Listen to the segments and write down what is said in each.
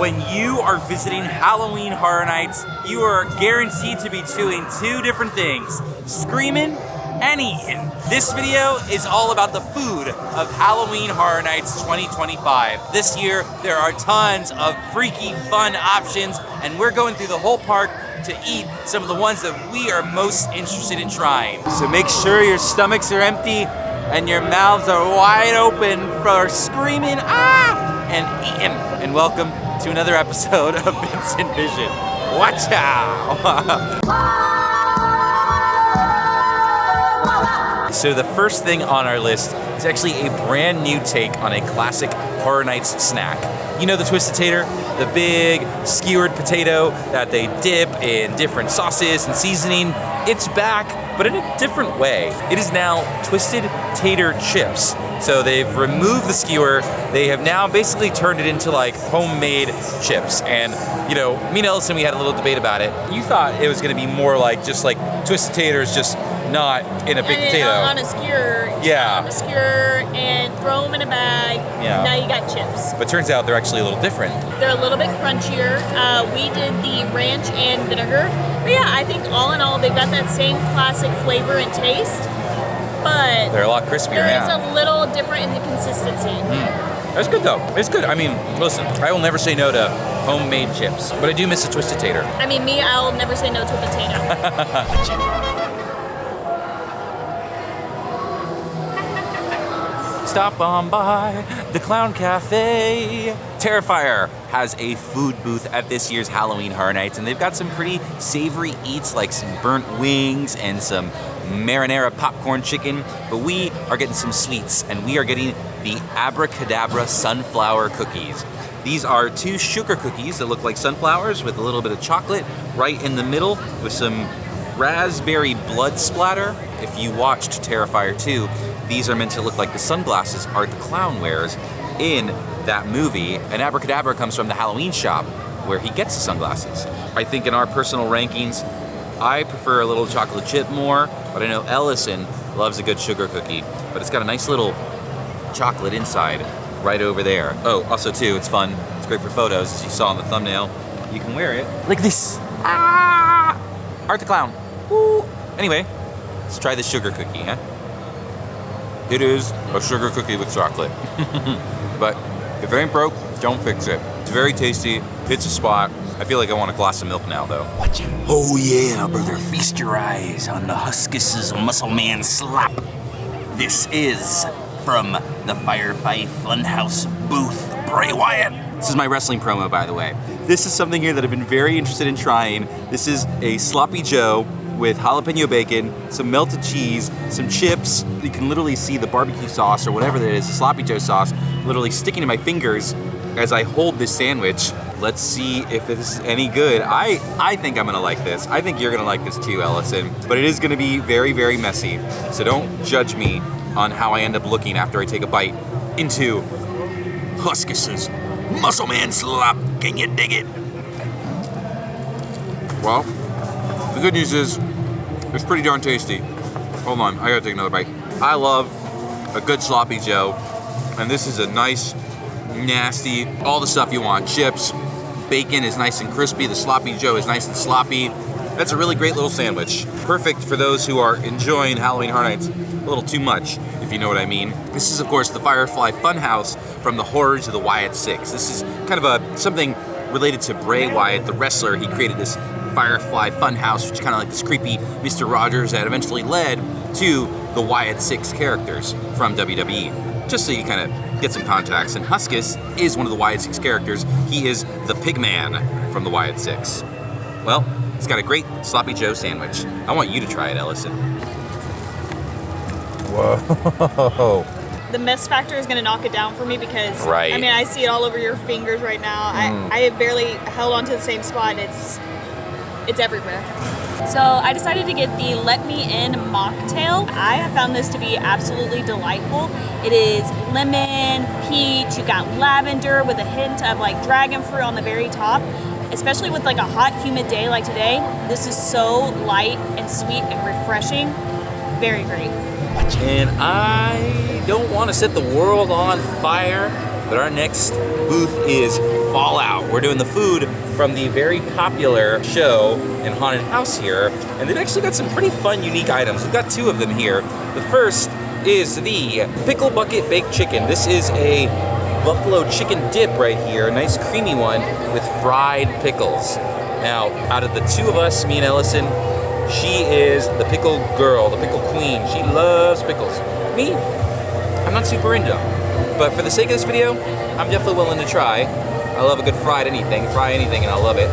when you are visiting Halloween Horror Nights, you are guaranteed to be doing two different things: screaming and eating. This video is all about the food of Halloween Horror Nights 2025. This year, there are tons of freaky fun options, and we're going through the whole park to eat some of the ones that we are most interested in trying. So make sure your stomachs are empty and your mouths are wide open for screaming and eating. And welcome to another episode of Vincent Vision. Watch out! So the first thing on our list is actually a brand new take on a classic Horror Nights snack. You know the Twisted Tater? The big skewered potato that they dip in different sauces and seasoning. It's back, but in a different way. It is now Twisted Tater chips. So they've removed the skewer. They have now basically turned it into like homemade chips. And you know, me and Ellison, we had a little debate about it. You thought it was gonna be more like just like Twisted Taters, just not in a big potato. On a skewer. Yeah. On a skewer and throw them in a bag. Yeah. Now you got chips. But turns out they're actually a little different. They're a little bit crunchier. We did the ranch and vinegar. But yeah, I think all in all, they've got that same classic flavor and taste. But they're a lot crispier now. There is a little different in the consistency. That's good though. It's good. I mean, listen, I will never say no to homemade chips, but I do miss a Twisted Tater. I mean, me, I'll never say no to a potato. Stop on by the Clown Cafe. Terrifier has a food booth at this year's Halloween Horror Nights, and they've got some pretty savory eats like some burnt wings and some marinara popcorn chicken, but we are getting some sweets, and we are getting the Abracadabra sunflower cookies. These are two sugar cookies that look like sunflowers with a little bit of chocolate right in the middle with some raspberry blood splatter. If you watched Terrifier 2, these are meant to look like the sunglasses Art the Clown wears in that movie. And Abracadabra comes from the Halloween shop where he gets the sunglasses. I think in our personal rankings, I prefer a little chocolate chip more, but I know Ellison loves a good sugar cookie. But it's got a nice little chocolate inside right over there. Oh, also too, it's fun. It's great for photos, as you saw in the thumbnail. You can wear it like this. Art the Clown. Woo. Anyway, let's try the sugar cookie, huh? It is a sugar cookie with chocolate. But if it ain't broke, don't fix it. It's very tasty, hits a spot. I feel like I want a glass of milk now, though. Oh yeah, brother, feast your eyes on the Huskus' Muscle Man Slop. This is from the Firefly Funhouse booth, Bray Wyatt. This is my wrestling promo, by the way. This is something here that I've been very interested in trying. This is a Sloppy Joe with jalapeno bacon, some melted cheese, some chips. You can literally see the barbecue sauce or whatever that is, the Sloppy Joe sauce, literally sticking to my fingers as I hold this sandwich. Let's see if this is any good. I think I'm gonna like this. I think you're gonna like this too, Ellison. But it is gonna be very, very messy. So don't judge me on how I end up looking after I take a bite into Huskus' Muscle Man Slop. Can you dig it? Well, the good news is, it's pretty darn tasty. Hold on, I gotta take another bite. I love a good Sloppy Joe, and this is a nice, nasty, all the stuff you want. Chips, bacon is nice and crispy, the Sloppy Joe is nice and sloppy. That's a really great little sandwich. Perfect for those who are enjoying Halloween Horror Nights a little too much, if you know what I mean. This is, of course, the Firefly Funhouse from the Horrors of the Wyatt Six. This is kind of something related to Bray Wyatt, the wrestler. He created this Firefly Funhouse, which is kind of like this creepy Mr. Rogers that eventually led to the Wyatt Six characters from WWE. Just so you kind of get some context. And Huskus is one of the Wyatt Six characters. He is the Pigman from the Wyatt Six. Well, it's got a great Sloppy Joe sandwich. I want you to try it, Ellison. Whoa. The mess factor is going to knock it down for me because, right. I mean, I see it all over your fingers right now. I have barely held onto the same spot. It's everywhere. So I decided to get the Let Me In mocktail. I have found this to be absolutely delightful. It is lemon, peach, you got lavender with a hint of like dragon fruit on the very top. Especially with like a hot, humid day like today, this is so light and sweet and refreshing. Very great. And I don't want to set the world on fire, But our next booth is Fallout. We're doing the food from the very popular show and haunted house here, and they've actually got some pretty fun, unique items. We've got 2 of them here. The first is the Pickle Bucket Baked Chicken. This is a buffalo chicken dip right here, a nice creamy one with fried pickles. Now, out of the 2 of us, me and Ellison, she is the pickle girl, the pickle queen. She loves pickles. Me, I'm not super into them. But for the sake of this video, I'm definitely willing to try. I love a good fried anything. Fry anything and I'll love it.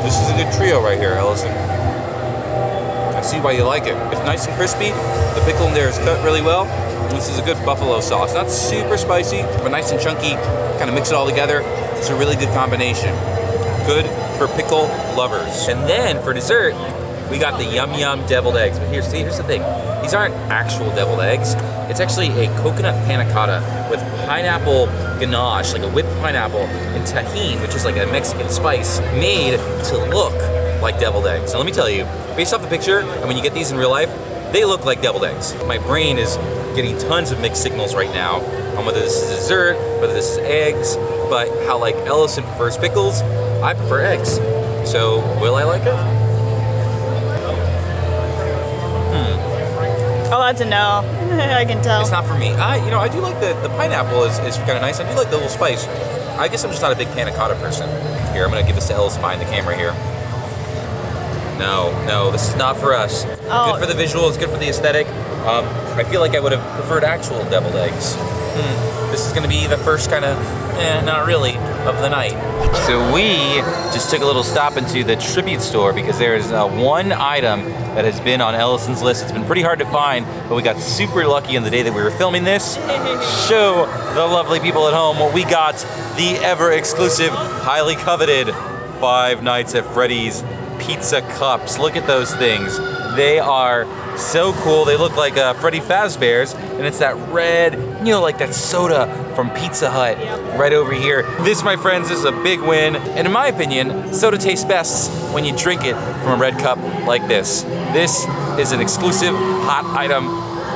This is a good trio right here, Ellison. I see why you like it. It's nice and crispy. The pickle in there is cut really well. This is a good buffalo sauce. Not super spicy, but nice and chunky. Kind of mix it all together. It's a really good combination. Good for pickle lovers. And then for dessert, we got the Yum Yum deviled eggs. But here's the thing. These aren't actual deviled eggs. It's actually a coconut panna cotta with pineapple ganache, like a whipped pineapple, and tahini, which is like a Mexican spice, made to look like deviled eggs. Now let me tell you, based off the picture, and when you get these in real life, they look like deviled eggs. My brain is getting tons of mixed signals right now on whether this is dessert, whether this is eggs, but how like Ellison prefers pickles, I prefer eggs. So will I like it? Oh, that's a no. I can tell. It's not for me. I do like the pineapple is kind of nice. I do like the little spice. I guess I'm just not a big panna cotta person. Here, I'm gonna give this to Ellis behind the camera here. No, this is not for us. Oh. Good for the visual, it's good for the aesthetic. I feel like I would have preferred actual deviled eggs. This is gonna be the first kind of, not really, of the night. So we just took a little stop into the tribute store because there's one item that has been on Ellison's list. It's been pretty hard to find, but we got super lucky on the day that we were filming this. Show the lovely people at home what we got, the ever exclusive, highly coveted 5 Nights at Freddy's pizza cups. Look at those things. They are so cool. They look like Freddy Fazbear's, and it's that red, like that soda from Pizza Hut right over here. This, my friends, is a big win. And in my opinion, soda tastes best when you drink it from a red cup like this. This is an exclusive hot item.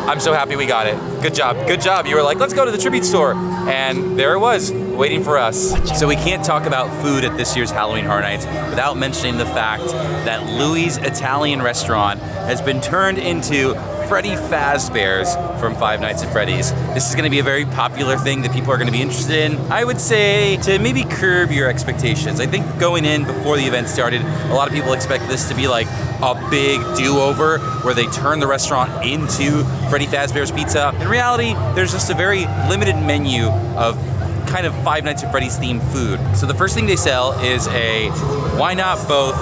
I'm so happy we got it. Good job. You were like, let's go to the tribute store. And there it was, waiting for us. So we can't talk about food at this year's Halloween Horror Nights without mentioning the fact that Louis' Italian restaurant has been turned into Freddy Fazbear's from 5 Nights at Freddy's. This is gonna be a very popular thing that people are gonna be interested in. I would say to maybe curb your expectations. I think going in before the event started, a lot of people expect this to be like a big do-over where they turn the restaurant into Freddy Fazbear's Pizza. In reality, there's just a very limited menu of kind of 5 Nights at Freddy's themed food. So the first thing they sell is a why not both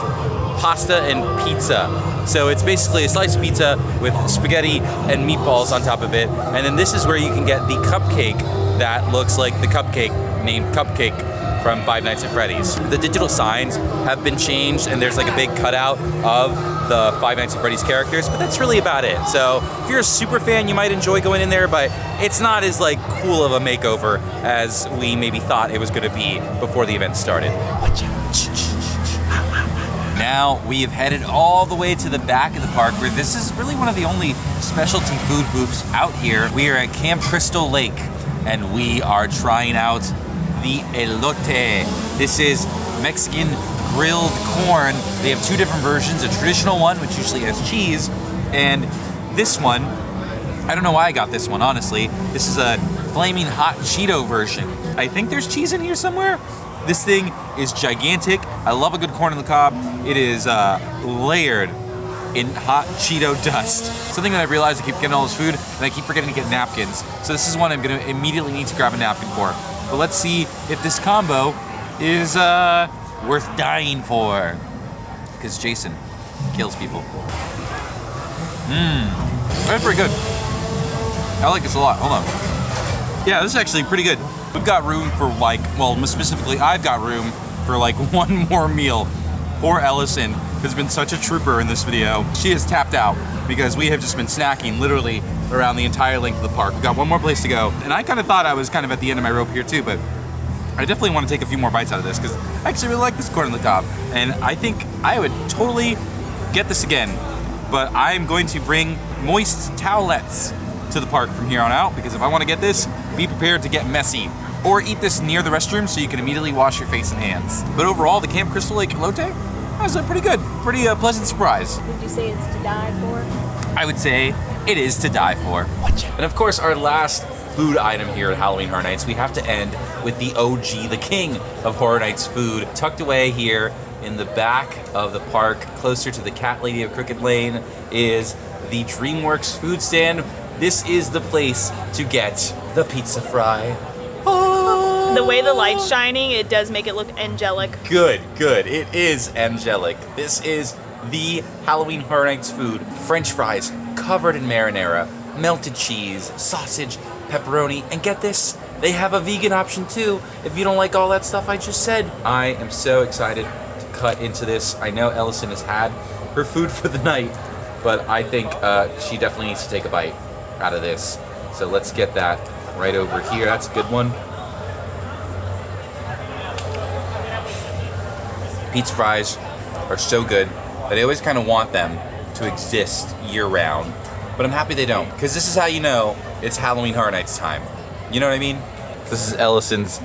pasta and pizza. So it's basically a sliced pizza with spaghetti and meatballs on top of it. And then this is where you can get the cupcake that looks like the cupcake named Cupcake from 5 Nights at Freddy's. The digital signs have been changed and there's like a big cutout of the 5 Nights at Freddy's characters, but that's really about it. So if you're a super fan, you might enjoy going in there, but it's not as like cool of a makeover as we maybe thought it was gonna be before the event started. Now we have headed all the way to the back of the park where this is really one of the only specialty food booths out here. We are at Camp Crystal Lake and we are trying out the Elote. This is Mexican grilled corn. They have 2 different versions, a traditional one which usually has cheese, and this one, I don't know why I got this one honestly. This is a flaming hot Cheeto version. I think there's cheese in here somewhere. This thing is gigantic. I love a good corn on the cob. It is layered in hot Cheeto dust. Something that I realized, I keep getting all this food and I keep forgetting to get napkins. So this is one I'm gonna immediately need to grab a napkin for. But let's see if this combo is worth dying for. Because Jason kills people. That's pretty good. I like this a lot, hold on. Yeah, this is actually pretty good. We've got room for like, well, specifically I've got room for like 1 more meal. Poor Ellison has been such a trooper in this video. She is tapped out because we have just been snacking literally around the entire length of the park. We've got 1 more place to go. And I kind of thought I was kind of at the end of my rope here too, but I definitely want to take a few more bites out of this because I actually really like this corn on the cob. And I think I would totally get this again, but I'm going to bring moist towelettes to the park from here on out, because if I want to get this, be prepared to get messy. Or eat this near the restroom so you can immediately wash your face and hands. But overall, the Camp Crystal Lake Elote was pretty good. Pretty pleasant surprise. Would you say it's to die for? I would say it is to die for. And of course, our last food item here at Halloween Horror Nights, we have to end with the OG, the king of Horror Nights food, tucked away here in the back of the park, closer to the Cat Lady of Crooked Lane, is the DreamWorks food stand. This is the place to get the pizza fry. The way the light's shining, it does make it look angelic. Good, good. It is angelic. This is the Halloween Horror Nights food. French fries covered in marinara, melted cheese, sausage, pepperoni, and get this, they have a vegan option too if you don't like all that stuff I just said. I am so excited to cut into this. I know Ellison has had her food for the night, but I think she definitely needs to take a bite out of this. So let's get that right over here. That's a good one. Pizza fries are so good that I always kind of want them to exist year-round. But I'm happy they don't, because this is how you know it's Halloween Horror Nights time. You know what I mean? This is Ellison's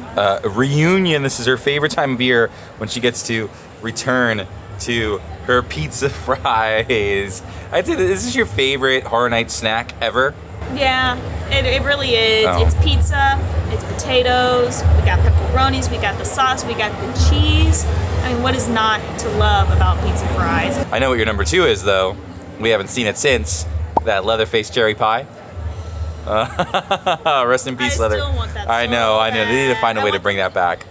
reunion. This is her favorite time of year when she gets to return to her pizza fries. I'd say this is your favorite Horror Nights snack ever. Yeah, it really is. Oh. It's pizza, it's potatoes, we got pepperonis, we got the sauce, we got the cheese. I mean, what is not to love about pizza fries? I know what your number 2 is, though. We haven't seen it since. That Leatherface cherry pie. Rest in peace, Leather. I still want that I know. so They need to find a bad. way to bring that back.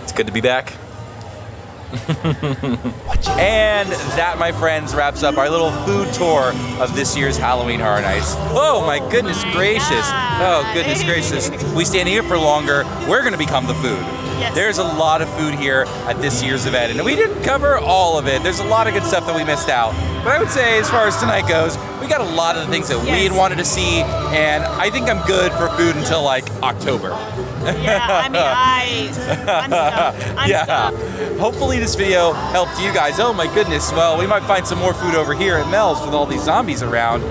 It's good to be back. And that, my friends, wraps up our little food tour of this year's Halloween Horror Nights. Oh my goodness gracious. Oh goodness gracious. We stand here for longer, we're gonna become the food. Yes. There's a lot of food here at this year's event, and we didn't cover all of it. There's a lot of good stuff that we missed out. But I would say, as far as tonight goes, we got a lot of the things that we had wanted to see, and I think I'm good for food until like October. Yeah, I mean, I'm stuffed. I'm stuffed. Hopefully this video helped you guys. Oh my goodness, well, we might find some more food over here at Mel's with all these zombies around.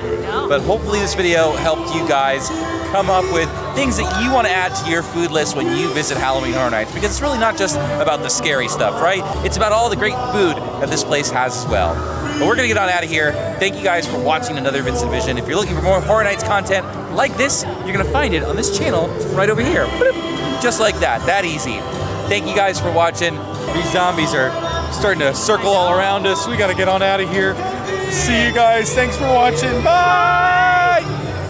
But hopefully this video helped you guys come up with things that you want to add to your food list when you visit Halloween Horror Nights, because it's really not just about the scary stuff, right? It's about all the great food that this place has as well. But we're gonna get on out of here. Thank you guys for watching another Vincent Vision. If you're looking for more Horror Nights content like this, you're gonna find it on this channel right over here. Bloop. Just like that easy. Thank you guys for watching. These zombies are starting to circle all around us. We gotta get on out of here. See you guys. Thanks for watching. Bye!